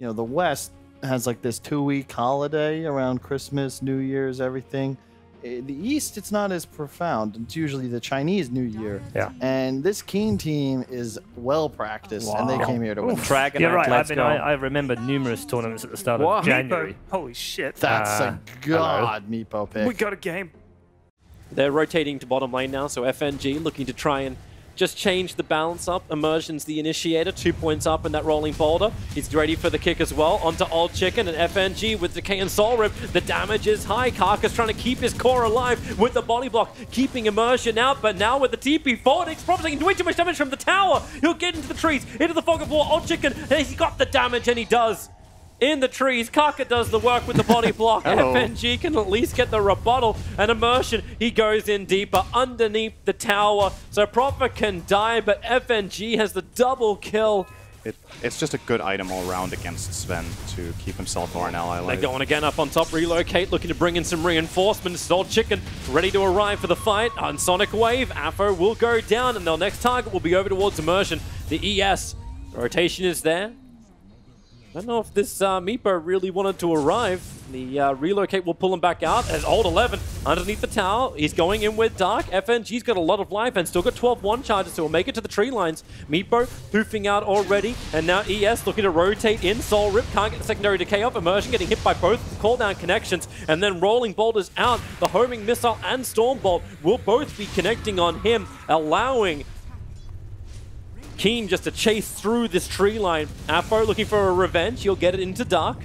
you know, the West has like this 2-week holiday around Christmas, New Year's, everything. The East, it's not as profound. It's usually the Chinese New Year. Yeah. And this Keen team is well practiced, and they came here to win. Dragon You're right. let's go. I remember numerous tournaments at the start of January. Meepo. Holy shit. That's a god Meepo pick. We got a game. They're rotating to bottom lane now, so FNG looking to try and just change the balance up. Immersion's the initiator, 2 points up in that rolling boulder. He's ready for the kick as well. Onto Old Chicken and FNG with Decay and Soul Rip. The damage is high. Karka's trying to keep his core alive with the body block, keeping Immersion out, but now with the TP forward, it's probably taking way too much damage from the tower. He'll get into the trees, into the fog of war. Old Chicken, he's got the damage, and he does. In the trees, Karka does the work with the body block. FNG can at least get the rebuttal. And Immersion, he goes in deeper underneath the tower. So Prophet can die, but FNG has the double kill. It's just a good item all around against Sven to keep himself or an ally alive. They're going again up on top. Relocate, looking to bring in some reinforcements. Old Chicken ready to arrive for the fight. On Sonic Wave, Afro will go down, and their next target will be over towards Immersion. The ES rotation is there. I don't know if this Meepo really wanted to arrive. The relocate will pull him back out as Old 11 underneath the tower. He's going in with Dark. FNG's got a lot of life and still got 12-1 charges, so he'll make it to the tree lines. Meepo poofing out already, and now ES looking to rotate in. Soul Rip can't get the secondary decay off. Immersion getting hit by both cooldown connections, and then rolling boulders out. The homing missile and storm bolt will both be connecting on him, allowing Keen just to chase through this tree line. Afro looking for a revenge. He'll get it into Dark.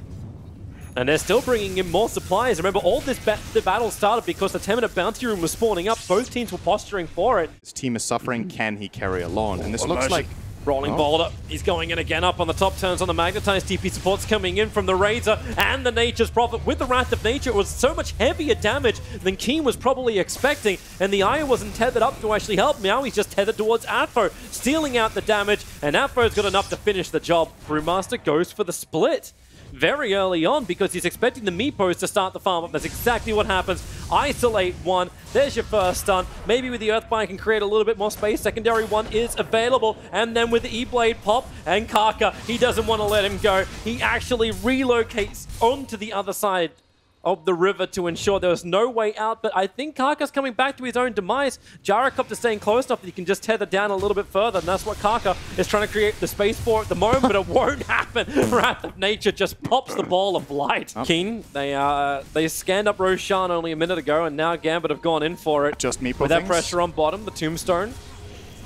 And they're still bringing in more supplies. Remember, all this the battle started because the 10-minute bounty room was spawning up. Both teams were posturing for it. His team is suffering. Can he carry alone? And this looks like... Rolling boulder. He's going in again up on the top turns on the Magnetized. TP support's coming in from the Razor and the Nature's Prophet. With the Wrath of Nature, it was so much heavier damage than Keen was probably expecting. And the Eye wasn't tethered up to actually help. Now he's just tethered towards Afro, stealing out the damage. And Afro's got enough to finish the job. Brewmaster goes for the split very early on because he's expecting the Meepos to start the farm up. That's exactly what happens. Isolate one. There's your first stun. Maybe with the Earthbind can create a little bit more space. Secondary one is available. And then with the E-Blade pop and Karka, he doesn't want to let him go. He actually relocates onto the other side of the river to ensure there was no way out, but I think Karka's coming back to his own demise. Gyrocopter staying close enough that he can just tether down a little bit further, and that's what Karka is trying to create the space for at the moment, but it won't happen. Wrath of Nature just pops the ball of light. Keen, they scanned up Roshan only a minute ago, and now Gambit have gone in for it. Just Meepo with that pressure on bottom, the Tombstone.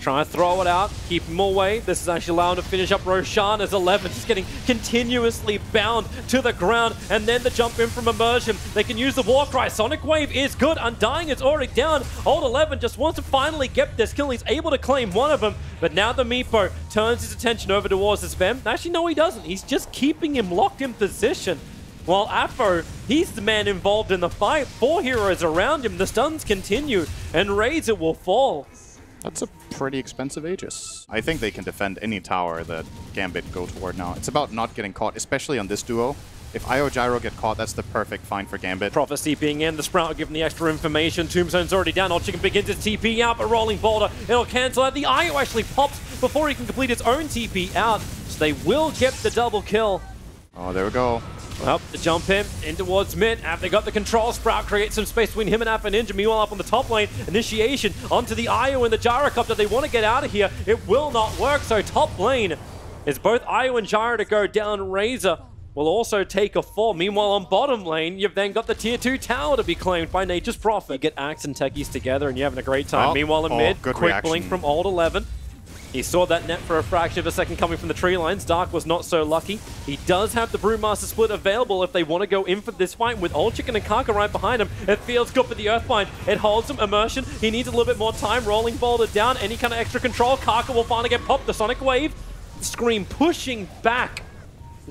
Trying to throw it out, keep him away. This is actually allowing him to finish up Roshan as 11. Just getting continuously bound to the ground. And then the jump in from Immersion. They can use the Warcry. Sonic Wave is good. Undying is already down. Old 11 just wants to finally get this kill. He's able to claim one of them. But now the Meepo turns his attention over towards his Vem. Actually, no, he doesn't. He's just keeping him locked in position. While Afro, he's the man involved in the fight. 4 heroes around him. The stuns continue. And Razor will fall. That's a pretty expensive Aegis. I think they can defend any tower that Gambit go toward now. It's about not getting caught, especially on this duo. If Io Gyro get caught, that's the perfect find for Gambit. Prophecy being in, the Sprout giving the extra information. Tombstone's already down. Old Chicken begins his TP out, but rolling boulder, it'll cancel out. The Io actually pops before he can complete his own TP out. So they will get the double kill. Oh, there we go. Well, the jump in towards mid. After they got the control, Sprout creates some space between him and Alpha Ninja. Meanwhile, up on the top lane, initiation onto the Io and the Gyrocopter. They want to get out of here. It will not work, so top lane is both Io and Gyro to go down. Razor will also take a fall. Meanwhile, on bottom lane, you've then got the tier 2 tower to be claimed by Nature's Prophet. You get Axe and Techies together and you're having a great time. Meanwhile, in mid, quick blink from Old 11. He saw that net for a fraction of a second coming from the tree lines. Dark was not so lucky. He does have the Brewmaster split available if they want to go in for this fight with Old Chicken and Karka right behind him. It feels good for the Earthbind. It holds him. Immersion. He needs a little bit more time. Rolling boulder down. Any kind of extra control. Karka will finally get popped. The Sonic Wave. Scream pushing back.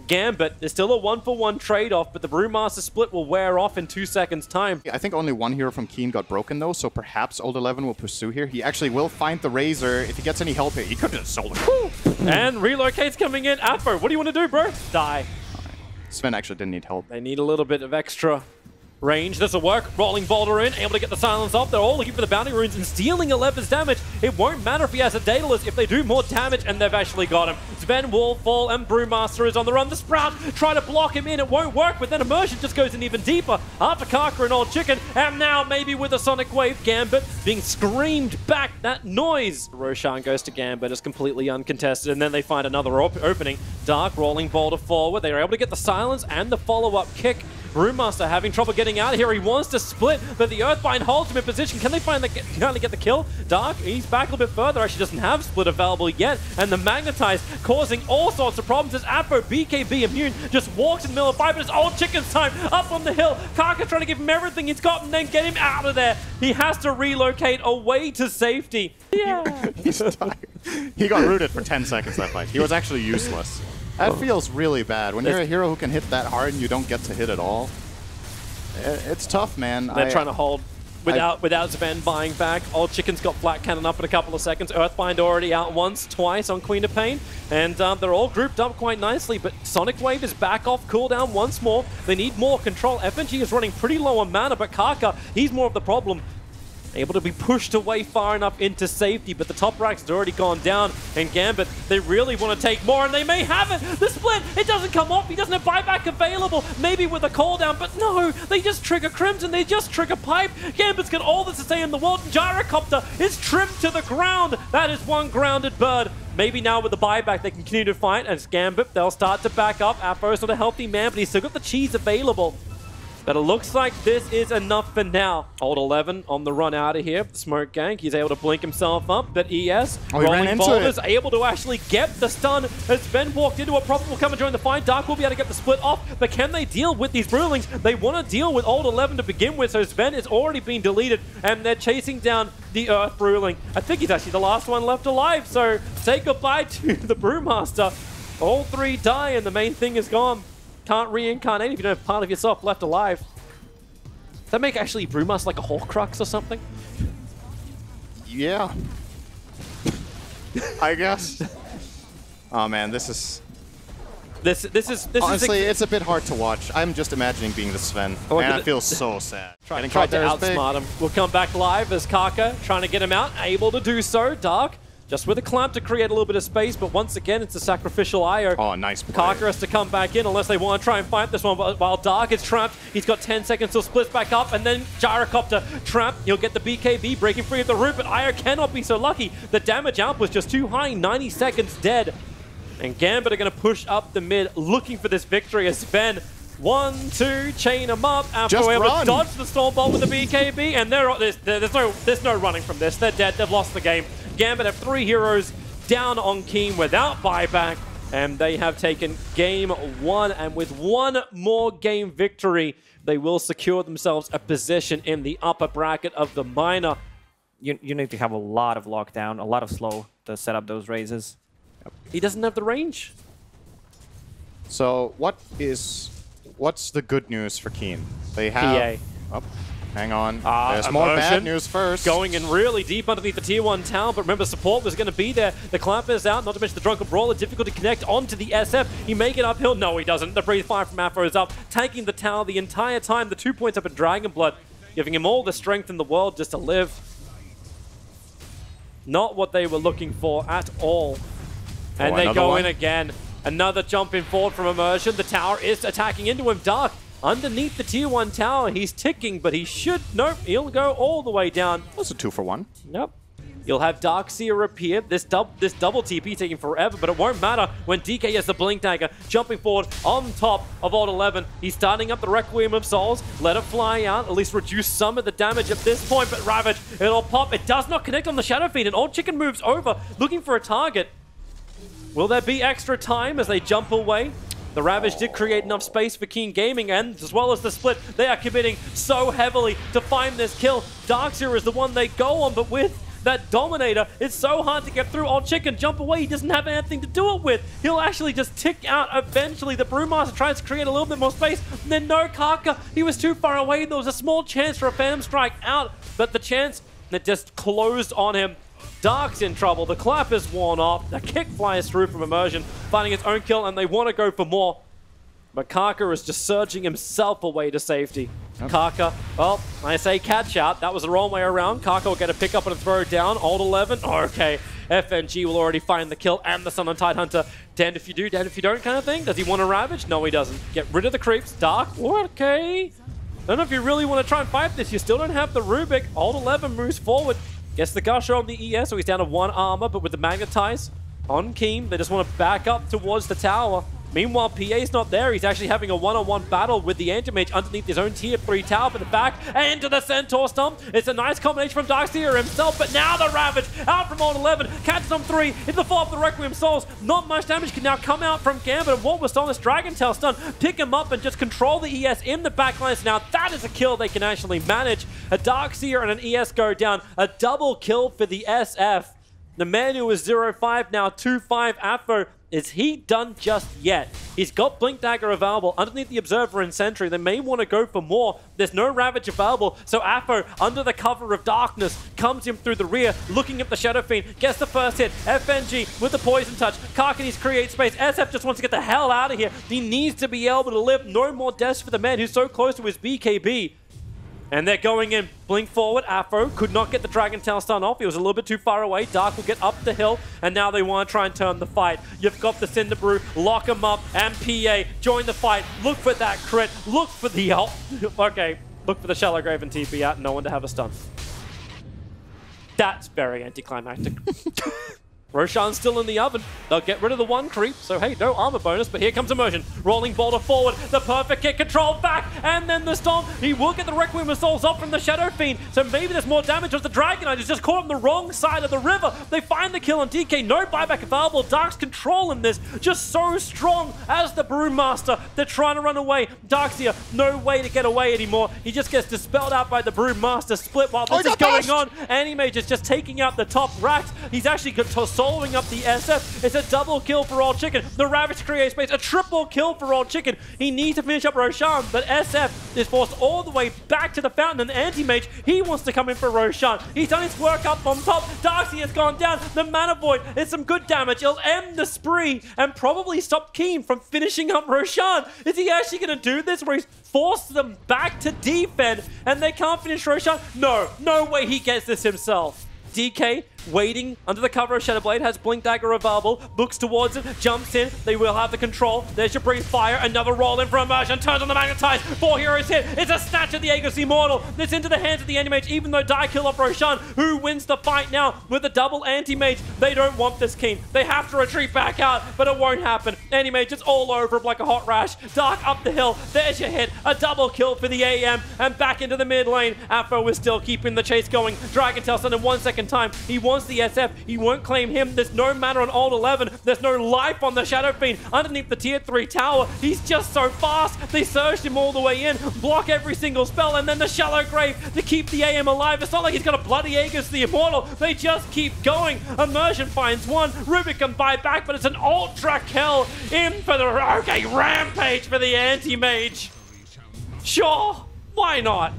Gambit. There's still a 1-for-1 trade-off, but the Brewmaster split will wear off in 2 seconds' time. I think only one hero from Keen got broken, though, so perhaps Old 11 will pursue here. He actually will find the Razor. If he gets any help here, he could have sold it. And relocate's coming in. Afro, what do you want to do, bro? Die. Sven actually didn't need help. They need a little bit of extra Range, this will work. Rolling Boulder in, able to get the silence off. They're all looking for the bounty runes and stealing 11's damage. It won't matter if he has a Daedalus if they do more damage, and they've actually got him. Sven will fall, and Brewmaster is on the run. The Sprout try to block him in. It won't work, but then Immersion just goes in even deeper after Kaka and Old Chicken, and now maybe with a Sonic Wave, Gambit being screamed back. That noise. Roshan goes to Gambit. It's completely uncontested, and then they find another opening. Dark rolling Boulder forward. They are able to get the silence and the follow-up kick. Brewmaster having trouble getting out of here. He wants to split, but the Earthbind holds him in position. Can they finally get the kill? Dark, he's back a little bit further. Actually doesn't have split available yet. And the Magnetize causing all sorts of problems as Apo, BKB immune, just walks in the middle of fight, but it's Old Chicken's time. Up on the hill. Kaka trying to give him everything he's got and then get him out of there. He has to relocate away to safety. Yeah. He's tired. He got rooted for 10 seconds that fight. He was actually useless. That feels really bad. When you're a hero who can hit that hard and you don't get to hit at all, it's tough, man. They're trying to hold without Sven buying back. Old Chicken's got Flat Cannon up in a couple of seconds. Earthbind already out once, twice on Queen of Pain. And they're all grouped up quite nicely, but Sonic Wave is back off cooldown once more. They need more control. FNG is running pretty low on mana, but Kaka, he's more of the problem. Able to be pushed away far enough into safety, but the top racks has already gone down, and Gambit, they really want to take more, and they may have it! The split, it doesn't come off, he doesn't have buyback available, maybe with a cooldown, but no, they just trigger Crimson, they just trigger Pipe. Gambit's got all the sustain in the world, and Gyrocopter is trimmed to the ground. That is one grounded bird. Maybe now with the buyback they can continue to fight, and as Gambit, they'll start to back up. Apo's not a healthy man, but he's still got the cheese available. But it looks like this is enough for now. Old 11 on the run out of here. Smoke Gank, he's able to blink himself up. But ES, rolling boulders, able to actually get the stun. As Ben walked into a Prophet will come and join the fight. Dark will be able to get the split off. But can they deal with these Brewlings? They want to deal with Old 11 to begin with. So Sven is already being deleted. And they're chasing down the Earth Brewling. I think he's actually the last one left alive. So say goodbye to the Brewmaster. All three die and the main thing is gone. Can't reincarnate if you don't have part of yourself left alive. Does that make actually Brewmaster like a Horcrux or something? Yeah. I guess. Oh man, this is honestly, it's a bit hard to watch. I'm just imagining being the Sven, and I feel so sad. Tried to outsmart him. We'll come back live as Kaka trying to get him out, able to do so. Dark. Just with a clamp to create a little bit of space, but once again, it's a sacrificial IO. Oh, nice play. Kaka has to come back in unless they want to try and fight this one, while Dark is trapped. He's got 10 seconds till splits back up, and then Gyrocopter trapped. He'll get the BKB breaking free of the root, but IO cannot be so lucky. The damage out was just too high, 90 seconds dead. And Gambit are going to push up the mid, looking for this victory as Sven 1, 2, chain them up. After we're able to dodge the Stormbolt with the BKB, and there's no running from this. They're dead. They've lost the game. Gambit have 3 heroes down on Keen without buyback, and they have taken game 1. And with one more game victory, they will secure themselves a position in the upper bracket of the minor. You need to have a lot of lockdown, a lot of slow to set up those raises. He doesn't have the range. So what's the good news for Keen? They have... PA. Oh, hang on. There's more bad news first. Going in really deep underneath the tier 1 tower, but remember, support was going to be there. The clamp is out, not to mention the Drunken Brawler, difficult to connect onto the SF. He may get uphill. No, he doesn't. The Breathe Fire from Afro is up, tanking the tower the entire time. The 2 points up in Dragon Blood, giving him all the strength in the world just to live. Not what they were looking for at all. And they go in again. Another jump in forward from Immersion. The tower is attacking into him. Dark underneath the tier 1 tower. He's ticking, but he should... Nope, he'll go all the way down. That's a 2-for-1. Nope. You'll have Darkseer appear. This double TP taking forever, but it won't matter when DK has the Blink Dagger jumping forward on top of Old 11. He's starting up the Requiem of Souls. Let it fly out, at least reduce some of the damage at this point, but Ravage, it'll pop. It does not connect on the Shadow Fiend, and Old Chicken moves over, looking for a target. Will there be extra time as they jump away? The Ravage did create enough space for Keen Gaming, and as well as the split, they are committing so heavily to find this kill. Darkseer is the one they go on, but with that Dominator, it's so hard to get through. Old Chicken, jump away. He doesn't have anything to do it with. He'll actually just tick out eventually. The Brewmaster tries to create a little bit more space. And then no, Kaka, he was too far away. There was a small chance for a Phantom Strike out, but the chance that just closed on him. Dark's in trouble. The clap is worn off. The kick flies through from Immersion, finding its own kill, and they want to go for more. But Kaka is just surging himself away to safety. Kaka, well, I say catch out. That was the wrong way around. Kaka will get a pick up and a throw down. Ult 11. Okay. FNG will already find the kill and the Sun on Tidehunter. Damned if you do, damned if you don't kind of thing. Does he want to Ravage? No, he doesn't. Get rid of the creeps. Dark. Okay. I don't know if you really want to try and fight this. You still don't have the Rubik. Ult 11 moves forward. Gets the Gusher on the ES, so he's down to 1 armor, but with the Magnetize on Keem, they just want to back up towards the tower. Meanwhile, PA's not there. He's actually having a one-on-one battle with the Anti-Mage underneath his own tier 3 tower for the back and into the Centaur Stomp. It's a nice combination from Darkseer himself, but now the Ravage out from Ult 11. Catches on 3 into the follow-up of the Requiem Souls. Not much damage can now come out from Gambit. And what was on this Dragon Tail stun, pick him up and just control the ES in the backlines. Now that is a kill they can actually manage. A Darkseer and an ES go down. A double kill for the SF. The man who was 0-5 now 2-5 Afro. Is he done just yet? He's got Blink Dagger available underneath the Observer and Sentry. They may want to go for more. There's no Ravage available, so Afro, under the cover of darkness, comes in through the rear, looking at the Shadow Fiend, gets the first hit. FNG with the Poison Touch. Kaka needs to create space. SF just wants to get the hell out of here. He needs to be able to live. No more deaths for the man who's so close to his BKB. And they're going in. Blink forward. Afro could not get the Dragon Tail stun off. He was a little bit too far away. Dark will get up the hill. And now they want to try and turn the fight. You've got the Cinder Brew. Lock him up. And PA join the fight. Look for that crit. Look for the ult. Okay. Look for the Shallow Grave and TP out. No one to have a stun. That's very anticlimactic. Roshan's still in the oven. They'll get rid of the 1 creep, so hey, no armor bonus, but here comes Immersion. Rolling Boulder forward, the perfect kick, control back, and then the Stomp. He will get the Requiem of Souls up from the Shadow Fiend, so maybe there's more damage as the Dragon Knight is just caught on the wrong side of the river. They find the kill on DK, no buyback available. Dark's controlling this, just so strong as the Brewmaster. They're trying to run away. Darkseer, no way to get away anymore. He just gets dispelled out by the Brewmaster split while this is going on. Anti-Mage is just taking out the top racks. He's actually soloing up the SF. It's a double kill for Old Chicken. The Ravage creates space. A triple kill for Old Chicken. He needs to finish up Roshan, but SF is forced all the way back to the fountain. And Anti-Mage, he wants to come in for Roshan. He's done his work up on top. Darkseer has gone down. The Mana Void is some good damage. It'll end the spree and probably stop Keen from finishing up Roshan. Is he actually going to do this where he's forced them back to defend and they can't finish Roshan? No, no way he gets this himself. DK waiting under the cover of Shadowblade, has Blink Dagger available, looks towards it, jumps in, they will have the control. There's your Breathe Fire, another roll in for Immersion, turns on the Magnetize, 4 heroes hit, it's a snatch of the Aegis Immortal, it's into the hands of the Anti-Mage, even though Die kill off Roshan, who wins the fight now with a double Anti-Mage. They don't want this Keen, they have to retreat back out, but it won't happen. Anti-Mage is all over him like a hot rash. Dark up the hill, there's your hit, a double kill for the AM, and back into the mid lane. Afro is still keeping the chase going. Dragon Tail stun in 1 second time, he wants the SF, he won't claim him. There's no mana on Ult 11. There's no life on the Shadow Fiend underneath the tier 3 tower. He's just so fast. They surged him all the way in, block every single spell, and then the Shallow Grave to keep the AM alive. It's not like he's got a bloody Aegis the Immortal. They just keep going. Immersion finds one. Rubik can buy back, but it's an ultra kill in for the Rampage for the Anti-Mage. Sure, why not?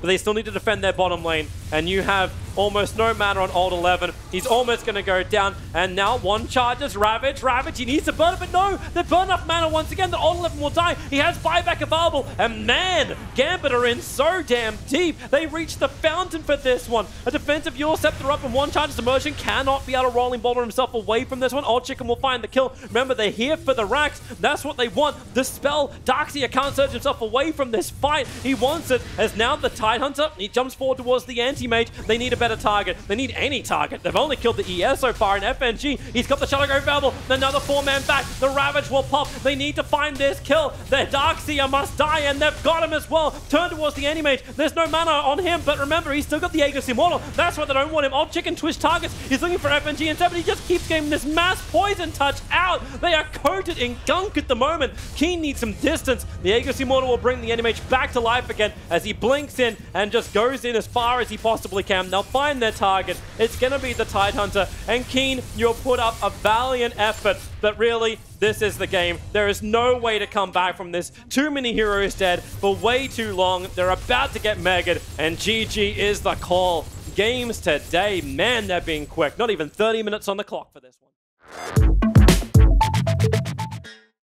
But they still need to defend their bottom lane, and you have almost no mana on Ult 11. He's almost going to go down, and now one charges. Ravage, he needs to burn it, but no, they burn enough mana once again. The Ult 11 will die. He has buyback available, and man, Gambit are in so damn deep. They reach the fountain for this one. A defensive Yule Scepter up and one charges. Immersion cannot be able to Rolling Boulder himself away from this one. Old Chicken will find the kill. Remember, they're here for the racks. That's what they want. The spell, Darkseer can't surge himself away from this fight. He wants it, as now the Tidehunter, he jumps forward towards the Anti-Mage. They need a better target. They need any target. They've only killed the ES so far in FNG. He's got the Shallow Grave available. Another 4-man back. The Ravage will pop. They need to find this kill. Their Darkseer must die, and they've got him as well. Turn towards the Anti-Mage. There's no mana on him, but remember, he's still got the Aegis Immortal. That's why they don't want him. Old Chicken twitch targets. He's looking for FNG instead, but he just keeps getting this mass poison touch out. They are coated in gunk at the moment. Keen needs some distance. The Aegis Immortal will bring the Anti-Mage back to life again as he blinks in and just goes in as far as he possibly can. They'll find their target. It's going to be the Tidehunter. And Keen, you'll put up a valiant effort, but really, this is the game. There is no way to come back from this. Too many heroes dead for way too long. They're about to get megged, and GG is the call. Games today, man, they're being quick. Not even 30 minutes on the clock for this one.